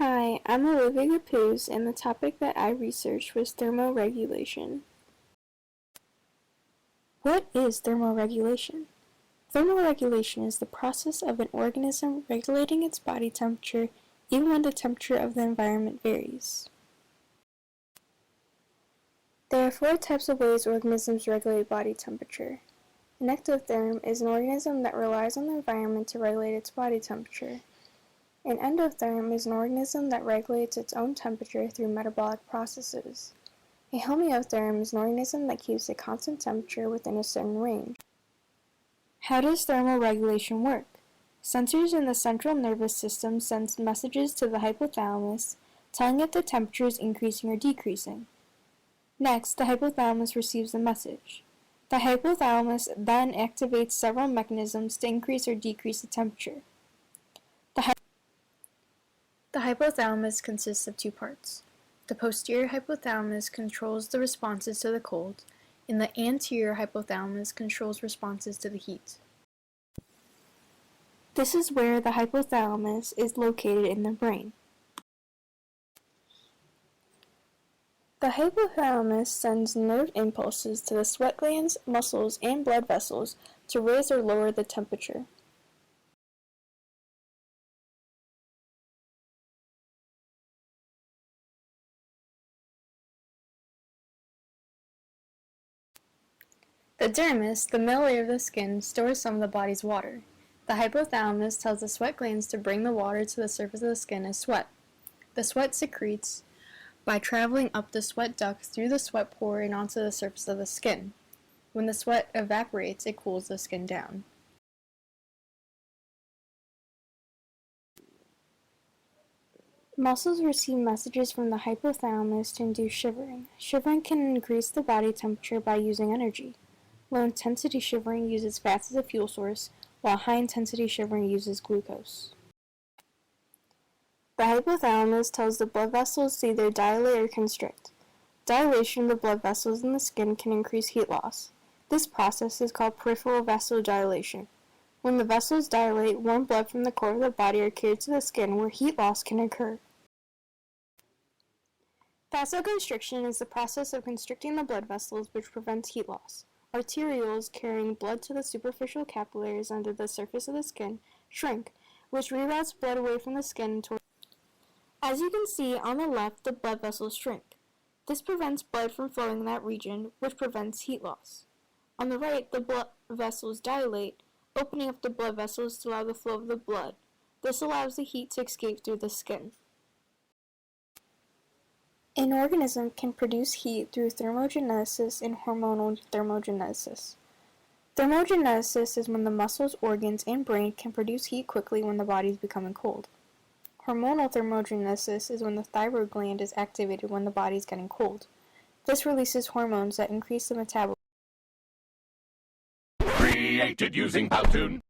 Hi, I'm Olivia Capuz, and the topic that I researched was thermoregulation. What is thermoregulation? Thermoregulation is the process of an organism regulating its body temperature even when the temperature of the environment varies. There are four types of ways organisms regulate body temperature. An ectotherm is an organism that relies on the environment to regulate its body temperature. An endotherm is an organism that regulates its own temperature through metabolic processes. A homeotherm is an organism that keeps a constant temperature within a certain range. How does thermoregulation work? Sensors in the central nervous system send messages to the hypothalamus, telling it the temperature is increasing or decreasing. Next, the hypothalamus receives the message. The hypothalamus then activates several mechanisms to increase or decrease the temperature. The hypothalamus consists of two parts. The posterior hypothalamus controls the responses to the cold, and the anterior hypothalamus controls responses to the heat. This is where the hypothalamus is located in the brain. The hypothalamus sends nerve impulses to the sweat glands, muscles, and blood vessels to raise or lower the temperature. The dermis, the middle layer of the skin, stores some of the body's water. The hypothalamus tells the sweat glands to bring the water to the surface of the skin as sweat. The sweat secretes by traveling up the sweat duct through the sweat pore and onto the surface of the skin. When the sweat evaporates, it cools the skin down. Muscles receive messages from the hypothalamus to induce shivering. Shivering can increase the body temperature by using energy. Low-intensity shivering uses fats as a fuel source, while high-intensity shivering uses glucose. The hypothalamus tells the blood vessels to either dilate or constrict. Dilation of the blood vessels in the skin can increase heat loss. This process is called peripheral vasodilation. When the vessels dilate, warm blood from the core of the body are carried to the skin where heat loss can occur. Vasoconstriction is the process of constricting the blood vessels which prevents heat loss. Arterioles carrying blood to the superficial capillaries under the surface of the skin shrink, which reroutes blood away from the skin toward. As you can see on the left, the blood vessels shrink. This prevents blood from flowing in that region, which prevents heat loss. On the right, the blood vessels dilate, opening up the blood vessels to allow the flow of the blood. This allows the heat to escape through the skin. An organism can produce heat through thermogenesis and hormonal thermogenesis. Thermogenesis is when the muscles, organs, and brain can produce heat quickly when the body is becoming cold. Hormonal thermogenesis is when the thyroid gland is activated when the body is getting cold. This releases hormones that increase the metabolism. Created using Powtoon.